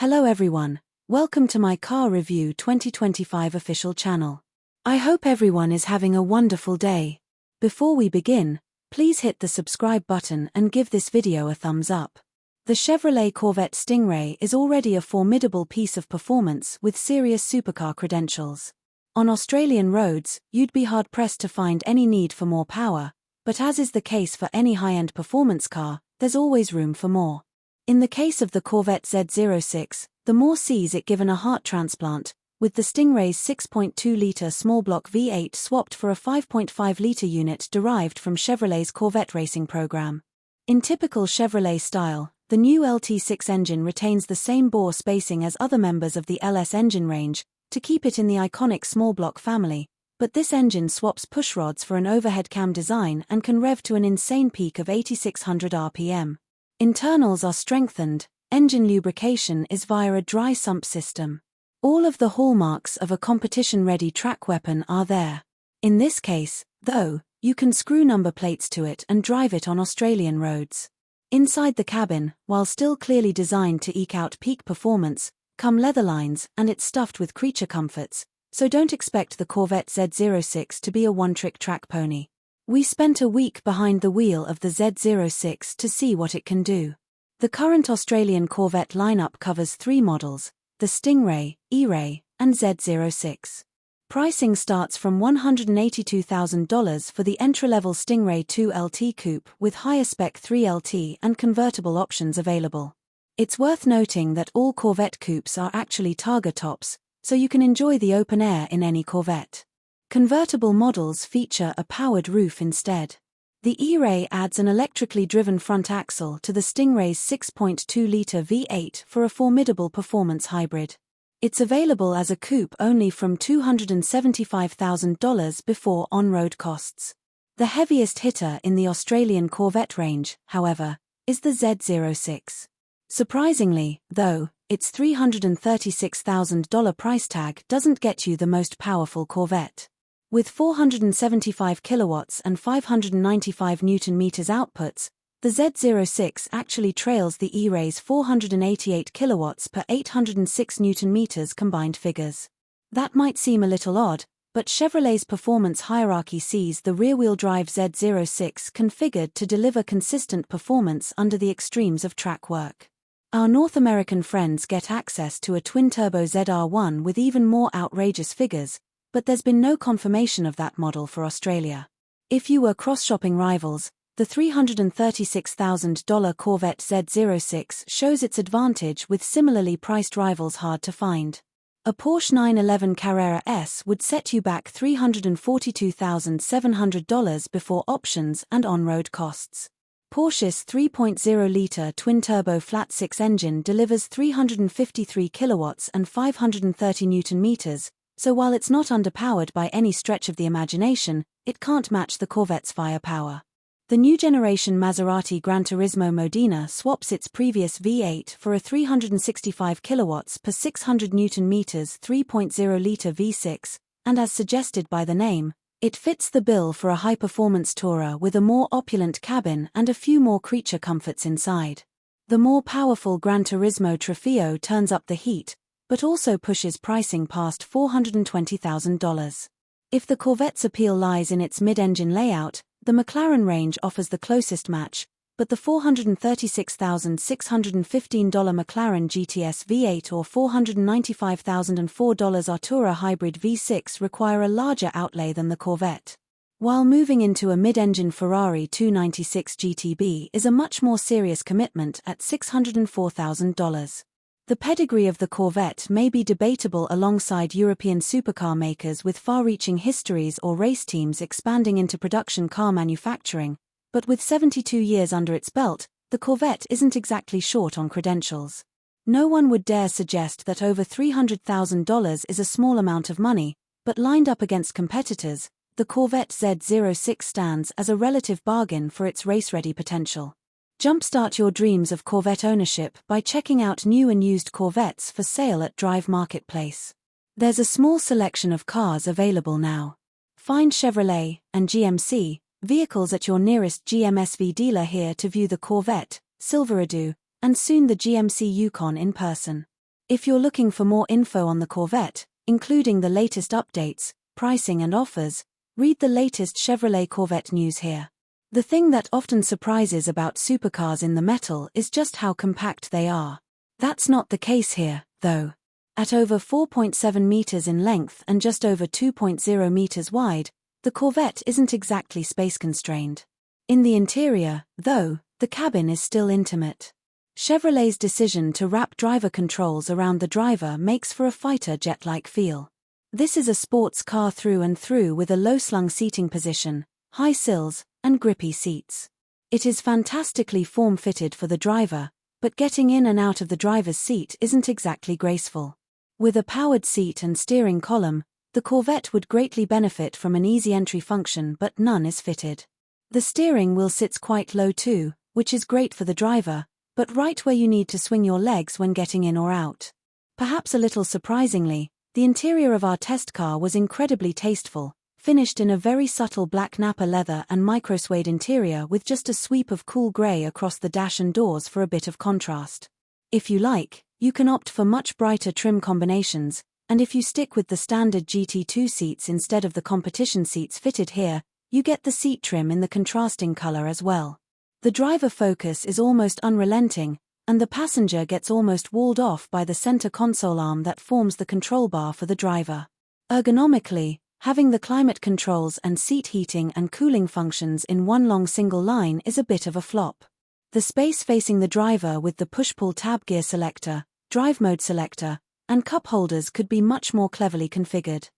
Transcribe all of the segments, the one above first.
Hello everyone, welcome to my Car Review 2025 official channel. I hope everyone is having a wonderful day. Before we begin, please hit the subscribe button and give this video a thumbs up. The Chevrolet Corvette Stingray is already a formidable piece of performance with serious supercar credentials. On Australian roads, you'd be hard-pressed to find any need for more power, but as is the case for any high-end performance car, there's always room for more. In the case of the Corvette Z06, the more sees it given a heart transplant, with the Stingray's 6.2-litre small-block V8 swapped for a 5.5-litre unit derived from Chevrolet's Corvette racing program. In typical Chevrolet style, the new LT6 engine retains the same bore spacing as other members of the LS engine range, to keep it in the iconic small-block family, but this engine swaps pushrods for an overhead cam design and can rev to an insane peak of 8,600 RPM. Internals are strengthened, engine lubrication is via a dry sump system. All of the hallmarks of a competition-ready track weapon are there. In this case, though, you can screw number plates to it and drive it on Australian roads. Inside the cabin, while still clearly designed to eke out peak performance, come leather lines and it's stuffed with creature comforts, so don't expect the Corvette Z06 to be a one-trick track pony. We spent a week behind the wheel of the Z06 to see what it can do. The current Australian Corvette lineup covers 3 models, the Stingray, E-Ray, and Z06. Pricing starts from $182,000 for the entry-level Stingray 2LT Coupe with higher-spec 3LT and convertible options available. It's worth noting that all Corvette coupes are actually Targa tops, so you can enjoy the open air in any Corvette. Convertible models feature a powered roof instead. The E-Ray adds an electrically driven front axle to the Stingray's 6.2-litre V8 for a formidable performance hybrid. It's available as a coupe only from $275,000 before on-road costs. The heaviest hitter in the Australian Corvette range, however, is the Z06. Surprisingly, though, its $336,000 price tag doesn't get you the most powerful Corvette. With 475 kilowatts and 595 Newton-meters outputs, the Z06 actually trails the E-Ray's 488 kilowatts per 806 Newton-meters combined figures. That might seem a little odd, but Chevrolet's performance hierarchy sees the rear-wheel drive Z06 configured to deliver consistent performance under the extremes of track work. Our North American friends get access to a twin-turbo ZR1 with even more outrageous figures, but there's been no confirmation of that model for Australia. If you were cross-shopping rivals, the $336,000 Corvette Z06 shows its advantage with similarly priced rivals hard to find. A Porsche 911 Carrera S would set you back $342,700 before options and on-road costs. Porsche's 3.0-litre twin-turbo flat-six engine delivers 353 kilowatts and 530 Newton-meters, so while it's not underpowered by any stretch of the imagination, it can't match the Corvette's firepower. The new generation Maserati Gran Turismo Modena swaps its previous V8 for a 365 kilowatts per 600 Newton-meters 3.0-litre V6, and as suggested by the name, it fits the bill for a high-performance tourer with a more opulent cabin and a few more creature comforts inside. The more powerful Gran Turismo Trofeo turns up the heat, but also pushes pricing past $420,000. If the Corvette's appeal lies in its mid-engine layout, the McLaren range offers the closest match, but the $436,615 McLaren GTS V8 or $495,004 Artura Hybrid V6 require a larger outlay than the Corvette. While moving into a mid-engine Ferrari 296 GTB is a much more serious commitment at $604,000. The pedigree of the Corvette may be debatable alongside European supercar makers with far-reaching histories or race teams expanding into production car manufacturing, but with 72 years under its belt, the Corvette isn't exactly short on credentials. No one would dare suggest that over $300,000 is a small amount of money, but lined up against competitors, the Corvette Z06 stands as a relative bargain for its race-ready potential. Jumpstart your dreams of Corvette ownership by checking out new and used Corvettes for sale at Drive Marketplace. There's a small selection of cars available now. Find Chevrolet and GMC vehicles at your nearest GMSV dealer here to view the Corvette, Silverado, and soon the GMC Yukon in person. If you're looking for more info on the Corvette, including the latest updates, pricing and offers, read the latest Chevrolet Corvette news here. The thing that often surprises about supercars in the metal is just how compact they are. That's not the case here, though. At over 4.7 meters in length and just over 2.0 meters wide, the Corvette isn't exactly space-constrained. In the interior, though, the cabin is still intimate. Chevrolet's decision to wrap driver controls around the driver makes for a fighter jet-like feel. This is a sports car through and through with a low-slung seating position, high sills, and grippy seats. It is fantastically form-fitted for the driver, but getting in and out of the driver's seat isn't exactly graceful. With a powered seat and steering column, the Corvette would greatly benefit from an easy entry function, but none is fitted. The steering wheel sits quite low too, which is great for the driver, but right where you need to swing your legs when getting in or out. Perhaps a little surprisingly, the interior of our test car was incredibly tasteful, finished in a very subtle black Napa leather and micro-suede interior with just a sweep of cool grey across the dash and doors for a bit of contrast. If you like, you can opt for much brighter trim combinations, and if you stick with the standard GT2 seats instead of the competition seats fitted here, you get the seat trim in the contrasting color as well. The driver focus is almost unrelenting, and the passenger gets almost walled off by the center console arm that forms the control bar for the driver. Ergonomically, having the climate controls and seat heating and cooling functions in one long single line is a bit of a flop. The space facing the driver with the push-pull tab gear selector, drive mode selector, and cup holders could be much more cleverly configured.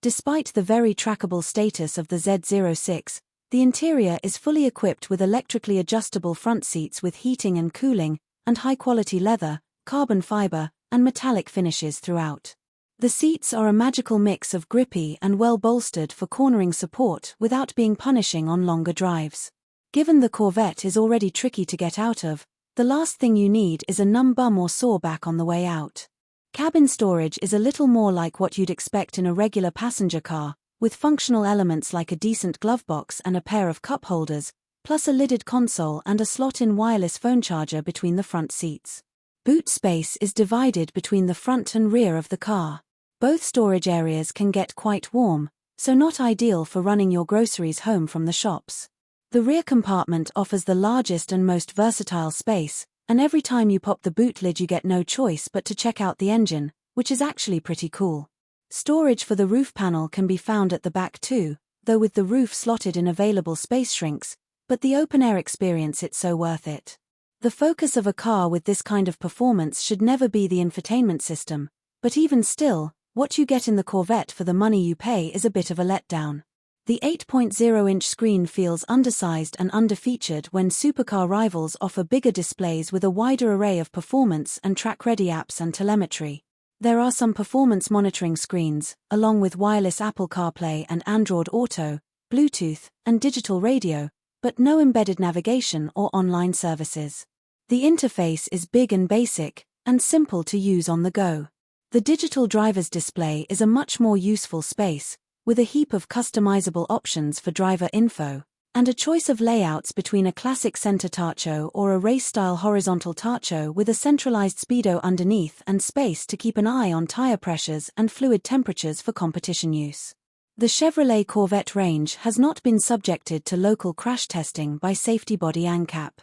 Despite the very trackable status of the Z06, the interior is fully equipped with electrically adjustable front seats with heating and cooling, and high-quality leather, carbon fiber, and metallic finishes throughout. The seats are a magical mix of grippy and well-bolstered for cornering support without being punishing on longer drives. Given the Corvette is already tricky to get out of, the last thing you need is a numb bum or sore back on the way out. Cabin storage is a little more like what you'd expect in a regular passenger car, with functional elements like a decent glove box and a pair of cup holders, plus a lidded console and a slot-in wireless phone charger between the front seats. Boot space is divided between the front and rear of the car. Both storage areas can get quite warm, so not ideal for running your groceries home from the shops. The rear compartment offers the largest and most versatile space, and every time you pop the boot lid you get no choice but to check out the engine, which is actually pretty cool. Storage for the roof panel can be found at the back too, though with the roof slotted in available space shrinks, but the open-air experience it's so worth it. The focus of a car with this kind of performance should never be the infotainment system, but even still, what you get in the Corvette for the money you pay is a bit of a letdown. The 8.0-inch screen feels undersized and underfeatured when supercar rivals offer bigger displays with a wider array of performance and track-ready apps and telemetry. There are some performance monitoring screens, along with wireless Apple CarPlay and Android Auto, Bluetooth, and digital radio, but no embedded navigation or online services. The interface is big and basic, and simple to use on the go. The digital driver's display is a much more useful space, with a heap of customizable options for driver info, and a choice of layouts between a classic center tacho or a race-style horizontal tacho with a centralized speedo underneath and space to keep an eye on tire pressures and fluid temperatures for competition use. The Chevrolet Corvette range has not been subjected to local crash testing by safety body ANCAP.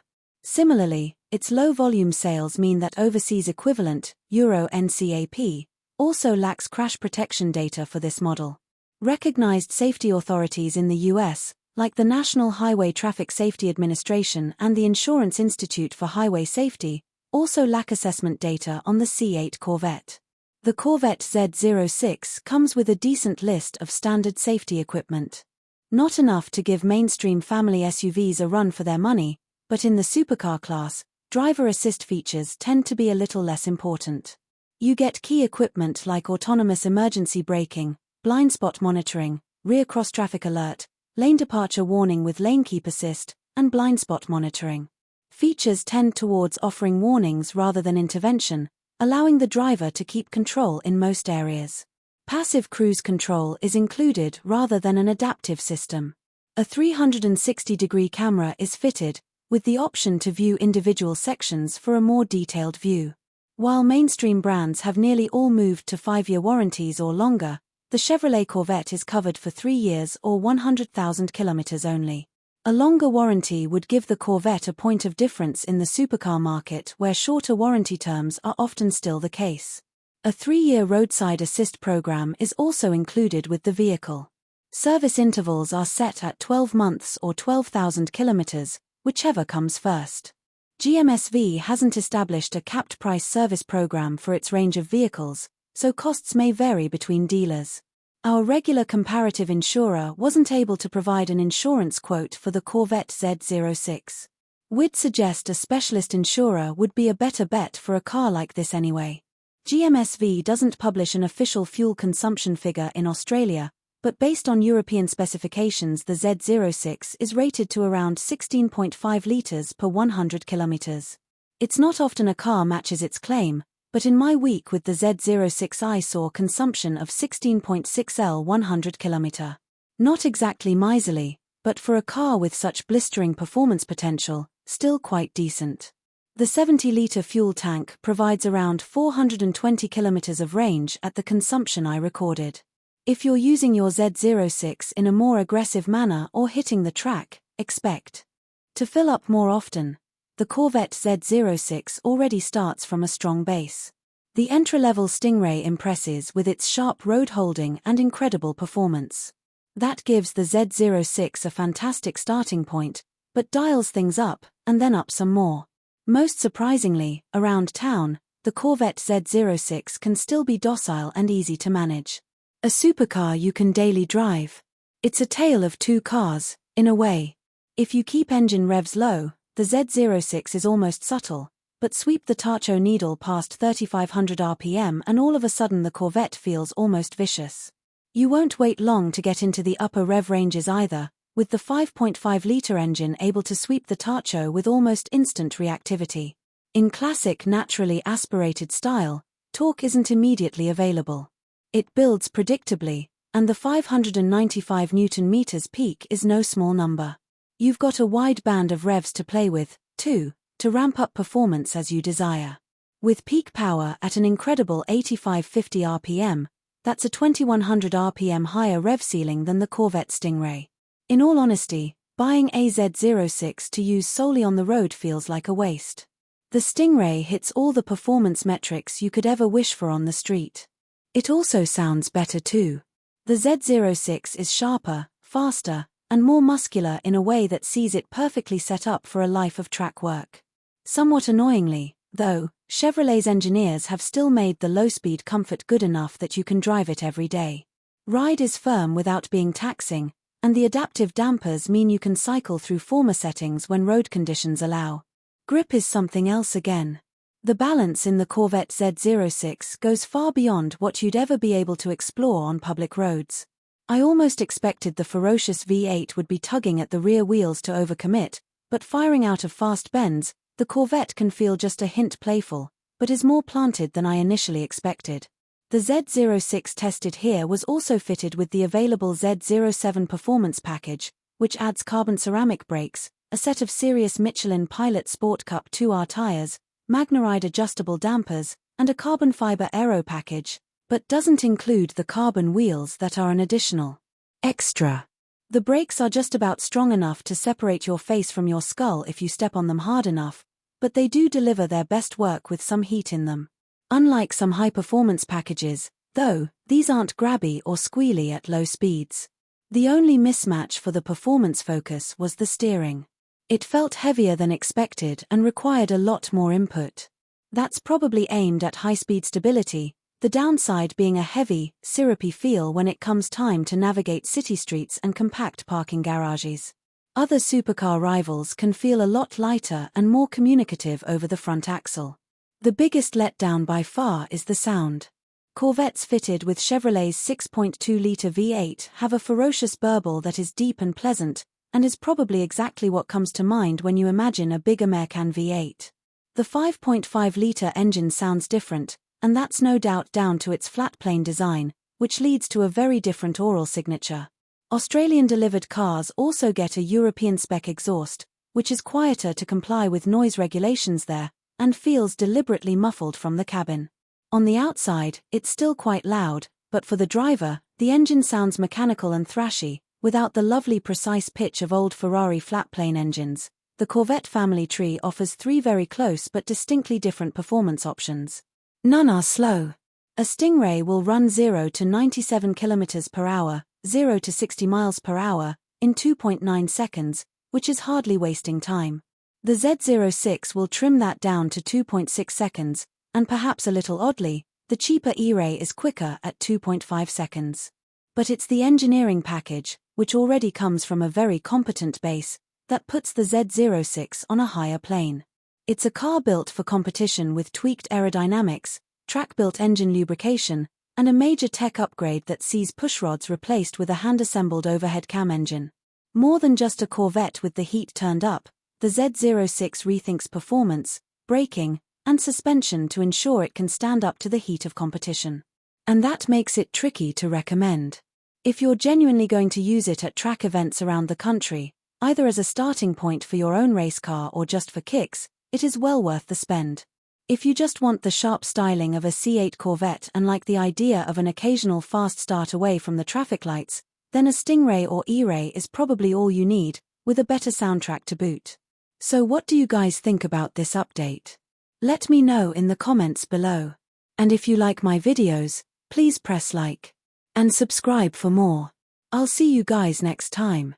Similarly, its low-volume sales mean that overseas equivalent, Euro NCAP, also lacks crash protection data for this model. Recognized safety authorities in the US, like the National Highway Traffic Safety Administration and the Insurance Institute for Highway Safety, also lack assessment data on the C8 Corvette. The Corvette Z06 comes with a decent list of standard safety equipment. Not enough to give mainstream family SUVs a run for their money, but in the supercar class, driver assist features tend to be a little less important. You get key equipment like autonomous emergency braking, blind spot monitoring, rear cross-traffic alert, lane departure warning with lane keep assist, and blind spot monitoring. Features tend towards offering warnings rather than intervention, allowing the driver to keep control in most areas. Passive cruise control is included rather than an adaptive system. A 360-degree camera is fitted, with the option to view individual sections for a more detailed view. While mainstream brands have nearly all moved to 5-year warranties or longer, the Chevrolet Corvette is covered for 3 years or 100,000 kilometers only. A longer warranty would give the Corvette a point of difference in the supercar market where shorter warranty terms are often still the case. A 3-year roadside assist program is also included with the vehicle. Service intervals are set at 12 months or 12,000 kilometers, whichever comes first. GMSV hasn't established a capped price service program for its range of vehicles, so costs may vary between dealers. Our regular comparative insurer wasn't able to provide an insurance quote for the Corvette Z06. We'd suggest a specialist insurer would be a better bet for a car like this anyway. GMSV doesn't publish an official fuel consumption figure in Australia, but based on European specifications the Z06 is rated to around 16.5 litres per 100 kilometres. It's not often a car matches its claim, but in my week with the Z06 I saw consumption of 16.6 L 100 km. Not exactly miserly, but for a car with such blistering performance potential, still quite decent. The 70-litre fuel tank provides around 420 kilometers of range at the consumption I recorded. If you're using your Z06 in a more aggressive manner or hitting the track, expect to fill up more often. The Corvette Z06 already starts from a strong base. The entry-level Stingray impresses with its sharp road holding and incredible performance. That gives the Z06 a fantastic starting point, but dials things up, and then up some more. Most surprisingly, around town, the Corvette Z06 can still be docile and easy to manage. A supercar you can daily drive. It's a tale of two cars, in a way. If you keep engine revs low, the Z06 is almost subtle, but sweep the tacho needle past 3,500 RPM and all of a sudden the Corvette feels almost vicious. You won't wait long to get into the upper rev ranges either, with the 5.5-litre engine able to sweep the tacho with almost instant reactivity. In classic naturally aspirated style, torque isn't immediately available. It builds predictably, and the 595 Nm peak is no small number. You've got a wide band of revs to play with, too, to ramp up performance as you desire. With peak power at an incredible 8550 RPM, that's a 2100 RPM higher rev ceiling than the Corvette Stingray. In all honesty, buying a Z06 to use solely on the road feels like a waste. The Stingray hits all the performance metrics you could ever wish for on the street. It also sounds better too. The Z06 is sharper, faster, and more muscular in a way that sees it perfectly set up for a life of track work. Somewhat annoyingly, though, Chevrolet's engineers have still made the low-speed comfort good enough that you can drive it every day. Ride is firm without being taxing, and the adaptive dampers mean you can cycle through former settings when road conditions allow. Grip is something else again. The balance in the Corvette Z06 goes far beyond what you'd ever be able to explore on public roads. I almost expected the ferocious V8 would be tugging at the rear wheels to overcommit, but firing out of fast bends, the Corvette can feel just a hint playful, but is more planted than I initially expected. The Z06 tested here was also fitted with the available Z07 performance package, which adds carbon ceramic brakes, a set of serious Michelin Pilot Sport Cup 2R tires, MagneRide adjustable dampers, and a carbon fiber aero package, but doesn't include the carbon wheels that are an additional extra. The brakes are just about strong enough to separate your face from your skull if you step on them hard enough, but they do deliver their best work with some heat in them. Unlike some high-performance packages, though, these aren't grabby or squealy at low speeds. The only mismatch for the performance focus was the steering. It felt heavier than expected and required a lot more input. That's probably aimed at high-speed stability, the downside being a heavy, syrupy feel when it comes time to navigate city streets and compact parking garages. Other supercar rivals can feel a lot lighter and more communicative over the front axle. The biggest letdown by far is the sound. Corvettes fitted with Chevrolet's 6.2-litre V8 have a ferocious burble that is deep and pleasant, and is probably exactly what comes to mind when you imagine a big American V8. The 5.5-litre engine sounds different, and that's no doubt down to its flat-plane design, which leads to a very different oral signature. Australian-delivered cars also get a European-spec exhaust, which is quieter to comply with noise regulations there, and feels deliberately muffled from the cabin. On the outside, it's still quite loud, but for the driver, the engine sounds mechanical and thrashy, without the lovely precise pitch of old Ferrari flat-plane engines. The Corvette family tree offers 3 very close but distinctly different performance options. None are slow. A Stingray will run 0 to 97 km per hour, 0 to 60 miles per hour, in 2.9 seconds, which is hardly wasting time. The Z06 will trim that down to 2.6 seconds, and perhaps a little oddly, the cheaper E-Ray is quicker at 2.5 seconds. But it's the engineering package, which already comes from a very competent base, that puts the Z06 on a higher plane. It's a car built for competition with tweaked aerodynamics, track-built engine lubrication, and a major tech upgrade that sees pushrods replaced with a hand-assembled overhead cam engine. More than just a Corvette with the heat turned up, the Z06 rethinks performance, braking, and suspension to ensure it can stand up to the heat of competition. And that makes it tricky to recommend. If you're genuinely going to use it at track events around the country, either as a starting point for your own race car or just for kicks, it is well worth the spend. If you just want the sharp styling of a C8 Corvette and like the idea of an occasional fast start away from the traffic lights, then a Stingray or E-Ray is probably all you need, with a better soundtrack to boot. So what do you guys think about this update? Let me know in the comments below. And if you like my videos, please press like and subscribe for more. I'll see you guys next time.